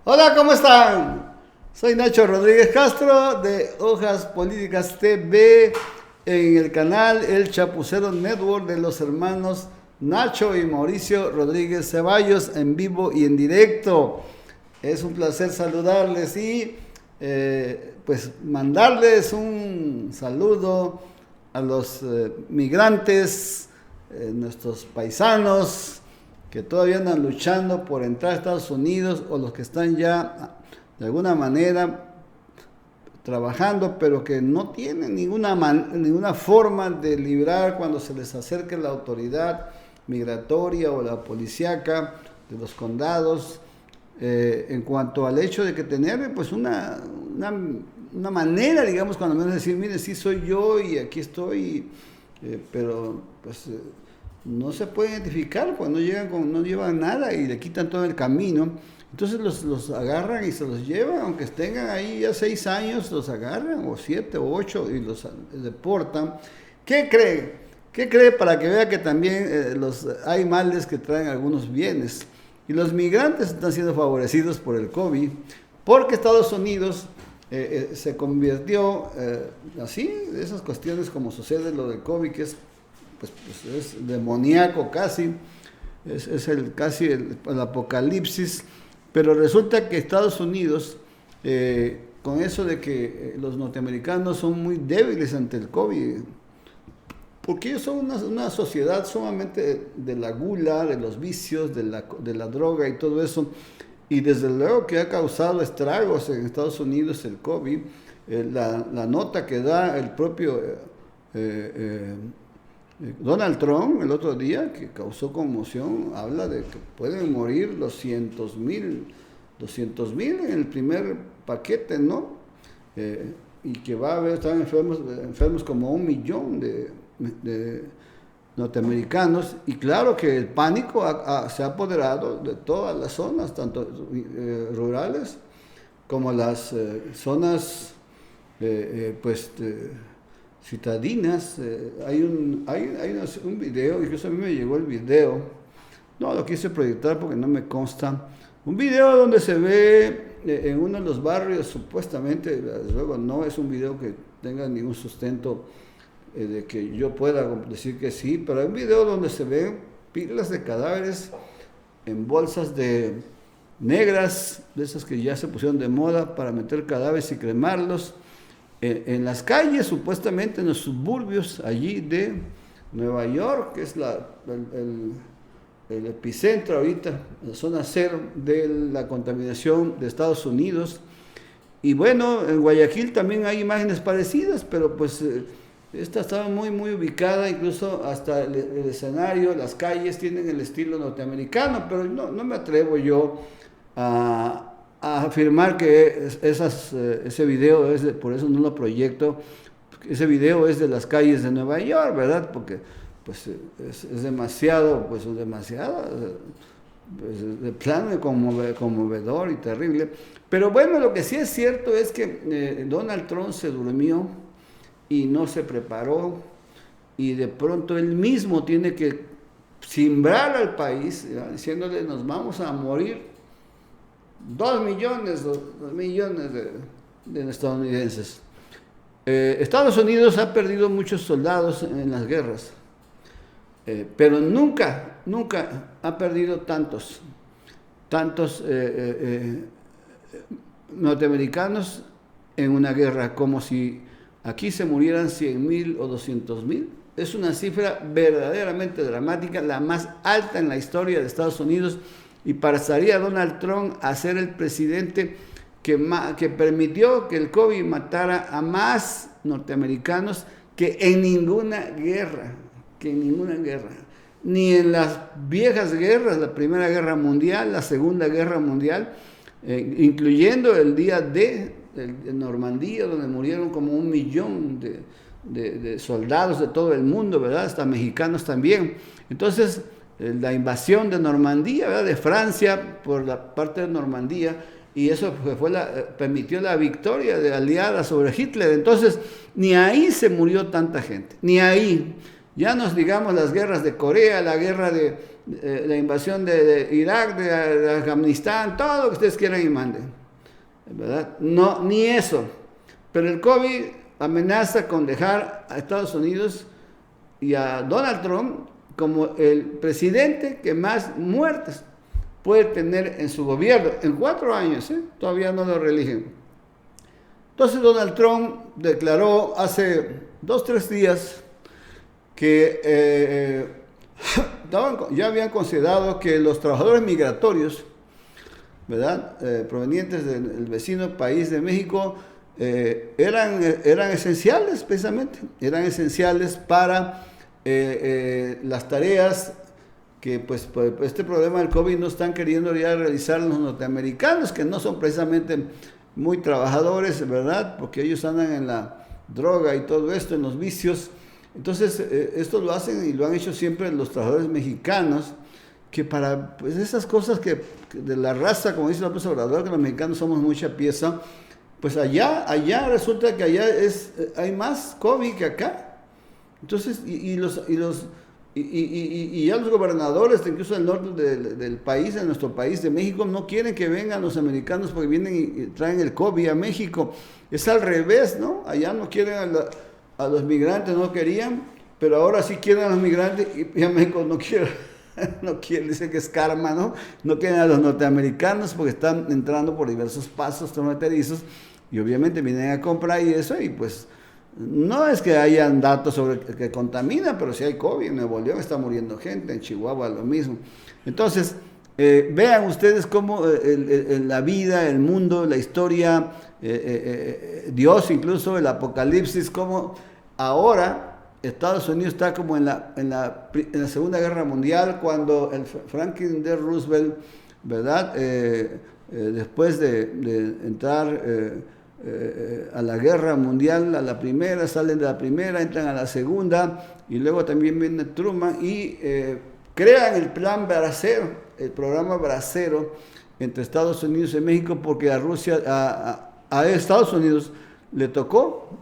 Hola, ¿cómo están? Soy Nacho Rodríguez Castro de Hojas Políticas TV en el canal El Chapucero Network de los hermanos Nacho y Mauricio Rodríguez Ceballos en vivo y en directo. Es un placer saludarles y pues mandarles un saludo a los migrantes, nuestros paisanos que todavía andan luchando por entrar a Estados Unidos o los que están ya de alguna manera trabajando, pero que no tienen ninguna forma de librar cuando se les acerque la autoridad migratoria o la policíaca de los condados, en cuanto al hecho de que tener pues una manera, digamos, cuando menos decir, mire, sí soy yo y aquí estoy, pero pues no se puede identificar, pues no llevan nada y le quitan todo el camino. Entonces los agarran y se los llevan, aunque tengan ahí ya 6 años, los agarran, o 7 o 8, y los deportan. ¿Qué cree? ¿Qué cree? Para que vea que también hay males que traen algunos bienes. Y los migrantes están siendo favorecidos por el COVID, porque Estados Unidos se convirtió así, esas cuestiones como sucede lo del COVID, que es pues es demoníaco casi, es casi el apocalipsis, pero resulta que Estados Unidos, con eso de que los norteamericanos son muy débiles ante el COVID, porque ellos son una sociedad sumamente de la gula, de los vicios, de la droga y todo eso, y desde luego que ha causado estragos en Estados Unidos el COVID. La nota que da el propio Donald Trump el otro día, que causó conmoción, habla de que pueden morir 200,000 en el primer paquete, ¿no? Y que va a haber, están enfermos como 1 millón de norteamericanos, y claro que el pánico se ha apoderado de todas las zonas, tanto rurales como las zonas pues citadinas. Hay un video, incluso a mí me llegó el video, no lo quise proyectar porque no me consta, un video donde se ve en uno de los barrios, supuestamente, desde luego no es un video que tenga ningún sustento de que yo pueda decir que sí, pero hay un video donde se ven pilas de cadáveres en bolsas negras, de esas que ya se pusieron de moda para meter cadáveres y cremarlos, en las calles, supuestamente en los suburbios allí de Nueva York, que es el epicentro ahorita, la zona cero de la contaminación de Estados Unidos. Y bueno, en Guayaquil también hay imágenes parecidas, pero pues esta estaba muy ubicada, incluso hasta el escenario, las calles tienen el estilo norteamericano, pero no me atrevo yo a afirmar que ese video por eso no lo proyecto, ese video es de las calles de Nueva York, ¿verdad? Porque pues es demasiado, pues de plano conmovedor y terrible. Pero bueno, lo que sí es cierto es que Donald Trump se durmió y no se preparó, y de pronto él mismo tiene que simbrar al país, ¿verdad? Diciéndole, nos vamos a morir 2 millones de estadounidenses. Estados Unidos ha perdido muchos soldados en las guerras, pero nunca ha perdido tantos norteamericanos en una guerra como si aquí se murieran 100,000 o 200,000. Es una cifra verdaderamente dramática, la más alta en la historia de Estados Unidos, y pasaría Donald Trump a ser el presidente que permitió que el COVID matara a más norteamericanos que en ninguna guerra, ni en las viejas guerras, la Primera Guerra Mundial, la Segunda Guerra Mundial, incluyendo el día D de Normandía, donde murieron como 1 millón de soldados de todo el mundo, ¿verdad? Hasta mexicanos también. Entonces, la invasión de Normandía, ¿verdad? De Francia por la parte de Normandía, y eso permitió la victoria de aliada sobre Hitler. Entonces, ni ahí se murió tanta gente, ni ahí. Ya nos digamos las guerras de Corea, la guerra la invasión de Irak, de Afganistán, todo lo que ustedes quieran y manden, ¿verdad? No, ni eso. Pero el COVID amenaza con dejar a Estados Unidos y a Donald Trump como el presidente que más muertes puede tener en su gobierno, en 4 años, todavía no lo reeligen. Entonces Donald Trump declaró hace 2-3 días que ya habían considerado que los trabajadores migratorios, ¿verdad? Provenientes del vecino país de México, eran esenciales, precisamente, eran esenciales para las tareas que pues por este problema del COVID no están queriendo ya realizar los norteamericanos, que no son precisamente muy trabajadores, ¿verdad? Porque ellos andan en la droga y todo esto, en los vicios. Entonces, esto lo hacen y lo han hecho siempre los trabajadores mexicanos, que para pues, esas cosas que de la raza, como dice López Obrador, que los mexicanos somos mucha pieza, pues allá resulta que allá hay más COVID que acá. Entonces, y ya los gobernadores, incluso del norte del país, de nuestro país, de México, no quieren que vengan los americanos porque vienen y traen el COVID a México. Es al revés, ¿no? Allá no quieren a los migrantes, no querían, pero ahora sí quieren a los migrantes y a México no quiere. No quieren, dicen que es karma, ¿no? No quieren a los norteamericanos porque están entrando por diversos pasos fronterizos y obviamente vienen a comprar y eso, y pues no es que hayan datos sobre que contamina, pero si hay COVID, en Nuevo León está muriendo gente, en Chihuahua lo mismo. Entonces, vean ustedes cómo la vida, el mundo, la historia, Dios incluso, el apocalipsis, cómo ahora Estados Unidos está como en la Segunda Guerra Mundial, cuando el Franklin D. Roosevelt, ¿verdad? Después de entrar a la Guerra Mundial, a la primera, salen de la primera, entran a la segunda, y luego también viene Truman y crean el plan Bracero, el programa Bracero entre Estados Unidos y México, porque a Rusia, a Estados Unidos le tocó,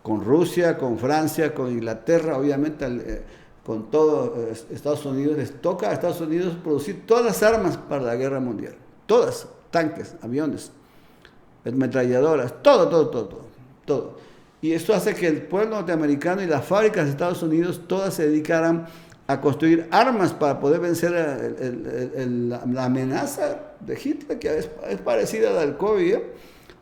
con Rusia, con Francia, con Inglaterra, obviamente con todo Estados Unidos, les toca a Estados Unidos producir todas las armas para la guerra mundial, todas, tanques, aviones, ametralladoras, todo. Y esto hace que el pueblo norteamericano y las fábricas de Estados Unidos todas se dedicaran a construir armas para poder vencer la amenaza de Hitler, que es parecida a la del COVID,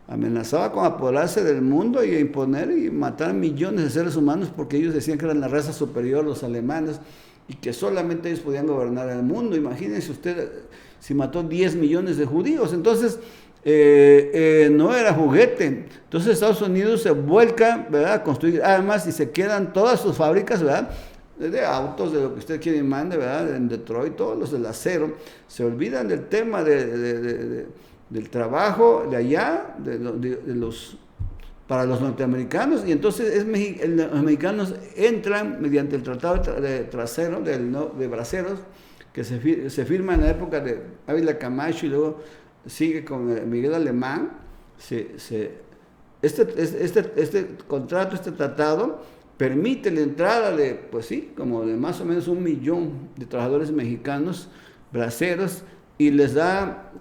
amenazaba con apoderarse del mundo y imponer y matar millones de seres humanos porque ellos decían que eran la raza superior, los alemanes, y que solamente ellos podían gobernar el mundo. Imagínense usted si mató 10 millones de judíos. Entonces, no era juguete. Entonces Estados Unidos se vuelca, ¿verdad?, a construir armas y se quedan todas sus fábricas, ¿verdad?, de autos, de lo que usted quiere y mande, ¿verdad?, en Detroit, todos los del acero. Se olvidan del tema del trabajo de allá, para los norteamericanos, y entonces los mexicanos entran mediante el tratado de Braceros, que se firma en la época de Ávila Camacho y luego sigue con Miguel Alemán. Este contrato, este tratado, permite la entrada de, pues sí, como de más o menos 1 millón de trabajadores mexicanos braceros, y les da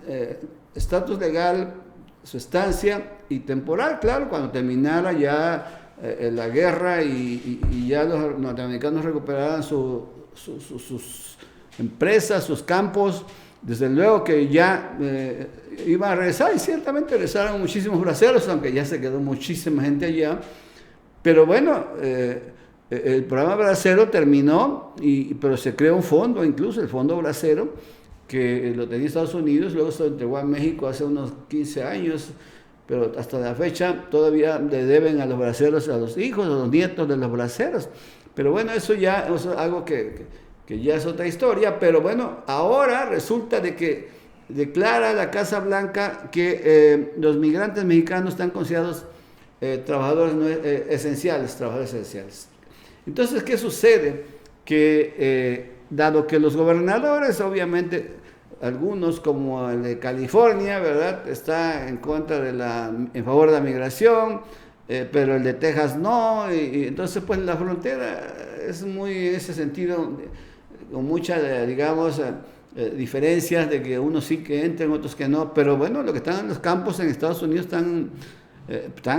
estatus legal, su estancia y temporal, claro, cuando terminara ya la guerra y ya los norteamericanos recuperaran sus empresas, sus campos. Desde luego que ya iban a regresar, y ciertamente regresaron muchísimos braceros, aunque ya se quedó muchísima gente allá. Pero bueno, el programa Bracero terminó, pero se creó un fondo, incluso el Fondo Bracero, que lo tenía Estados Unidos, luego se lo entregó a México hace unos 15 años, pero hasta la fecha todavía le deben a los braceros, a los hijos, a los nietos de los braceros. Pero bueno, eso ya es algo que ya es otra historia. Pero bueno, ahora resulta de que declara la Casa Blanca que los migrantes mexicanos están considerados trabajadores esenciales. Entonces, ¿qué sucede? Que dado que los gobernadores, obviamente, algunos como el de California, ¿verdad?, está en favor de la migración, pero el de Texas no, y entonces pues la frontera es muy en ese sentido con muchas, digamos, diferencias de que unos sí que entren, otros que no, pero bueno, lo que están en los campos en Estados Unidos están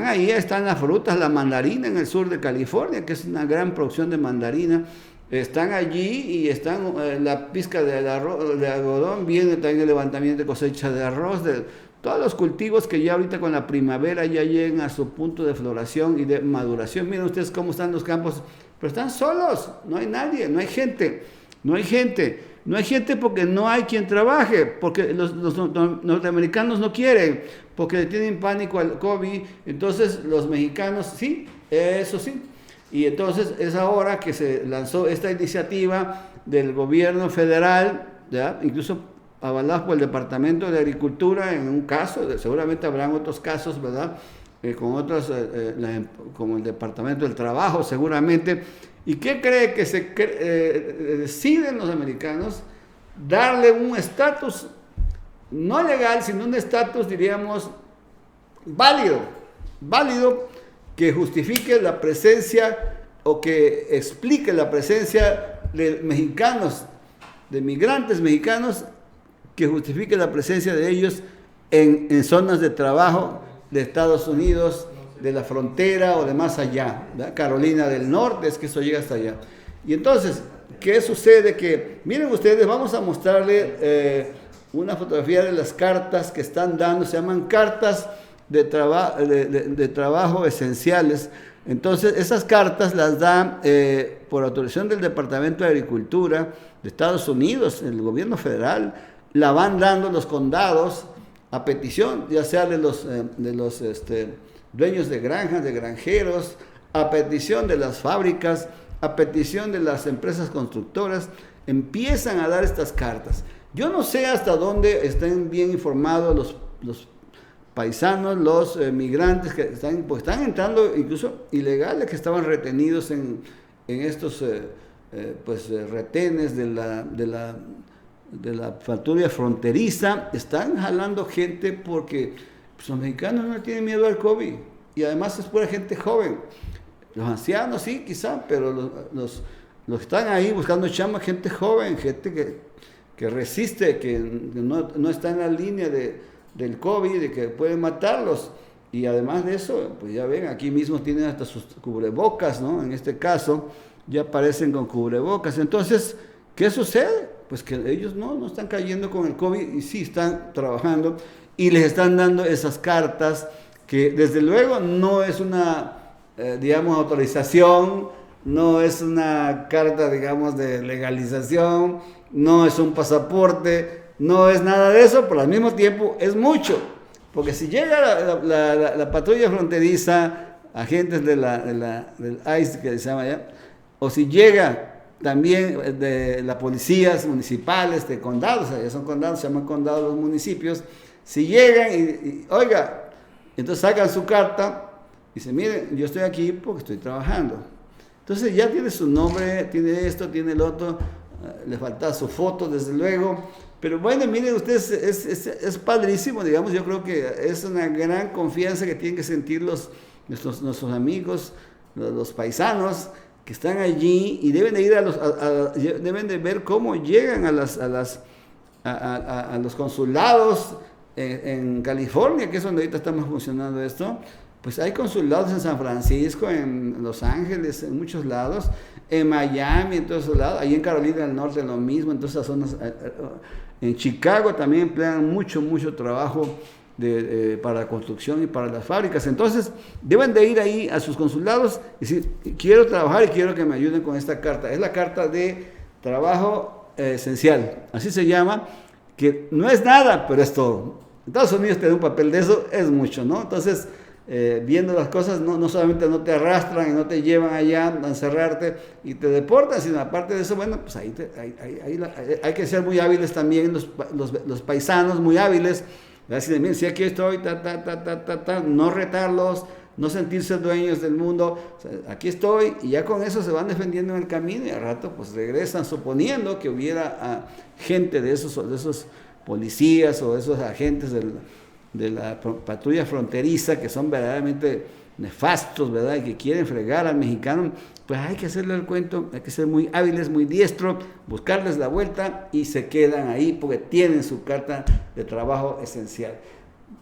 ahí, están las frutas, la mandarina en el sur de California, que es una gran producción de mandarina, están allí y están la pizca de algodón, viene también el levantamiento de cosecha de arroz, de todos los cultivos que ya ahorita con la primavera ya llegan a su punto de floración y de maduración. Miren ustedes cómo están los campos, pero están solos, no hay nadie, no hay gente, no hay gente. No hay gente porque no hay quien trabaje, porque los norteamericanos no quieren, porque le tienen pánico al COVID. Entonces los mexicanos, sí, eso sí. Y entonces es ahora que se lanzó esta iniciativa del gobierno federal, ¿ya? Incluso avalados por el Departamento de Agricultura en un caso, seguramente habrán otros casos, ¿verdad? Con otros, como el Departamento del Trabajo seguramente. ¿Y qué cree que deciden los americanos? Darle un estatus, no legal, sino un estatus, diríamos, válido, que justifique la presencia o que explique la presencia de mexicanos, de migrantes mexicanos, que justifique la presencia de ellos en zonas de trabajo de Estados Unidos, de la frontera o de más allá, ¿verdad? Carolina del Norte, es que eso llega hasta allá. Y entonces, ¿qué sucede? Que, miren ustedes, vamos a mostrarle una fotografía de las cartas que están dando, se llaman cartas de trabajo esenciales. Entonces, esas cartas las dan por autorización del Departamento de Agricultura de Estados Unidos, el gobierno federal, la van dando los condados a petición, ya sea de los dueños de granjas, de granjeros, a petición de las fábricas, a petición de las empresas constructoras, empiezan a dar estas cartas. Yo no sé hasta dónde estén bien informados los paisanos, los migrantes que están entrando, incluso ilegales que estaban retenidos en estos retenes de la patrulla fronteriza, están jalando gente porque pues, los mexicanos no tienen miedo al COVID y además es pura gente joven. Los ancianos sí, quizá, pero los que están ahí buscando chamba, gente joven, gente que resiste, que no está en la línea del COVID, de que puede matarlos. Y además de eso, pues ya ven, aquí mismo tienen hasta sus cubrebocas, ¿no? En este caso, ya aparecen con cubrebocas. Entonces, ¿qué sucede? Pues que ellos no están cayendo con el COVID y sí están trabajando y les están dando esas cartas que desde luego no es una, autorización, no es una carta, digamos, de legalización, no es un pasaporte, no es nada de eso, pero al mismo tiempo es mucho, porque si llega la patrulla fronteriza, agentes del ICE que se llama ya, o si llega también de las policías municipales de condados, ya son condados, se llaman condados los municipios, si llegan y oiga, entonces sacan su carta y dicen, miren, yo estoy aquí porque estoy trabajando. Entonces ya tiene su nombre, tiene esto, tiene el otro, le falta su foto desde luego, pero bueno, miren ustedes, es padrísimo, digamos, yo creo que es una gran confianza que tienen que sentir nuestros amigos, los paisanos, que están allí y deben de ir deben de ver cómo llegan a los consulados en California, que es donde ahorita estamos funcionando esto. Pues hay consulados en San Francisco, en Los Ángeles, en muchos lados, en Miami, en todos esos lados, ahí en Carolina del Norte lo mismo, en todas esas zonas, en Chicago también emplean mucho trabajo para la construcción y para las fábricas. Entonces deben de ir ahí a sus consulados y decir, quiero trabajar y quiero que me ayuden con esta carta. Es la carta de trabajo esencial, así se llama, que no es nada, pero es todo. Estados Unidos te da un papel de eso, es mucho, ¿no? Entonces, viendo las cosas, no solamente no te arrastran y no te llevan allá a encerrarte y te deportan, sino aparte de eso, bueno, pues ahí hay que ser muy hábiles también, los paisanos muy hábiles. Decir, miren, si aquí estoy, no retarlos, no sentirse dueños del mundo, o sea, aquí estoy, y ya con eso se van defendiendo en el camino y al rato pues regresan, suponiendo que hubiera gente de esos policías o esos agentes de la patrulla fronteriza que son verdaderamente nefastos, ¿verdad? Que quieren fregar al mexicano, pues hay que hacerle el cuento, hay que ser muy hábiles, muy diestros, buscarles la vuelta y se quedan ahí porque tienen su carta de trabajo esencial.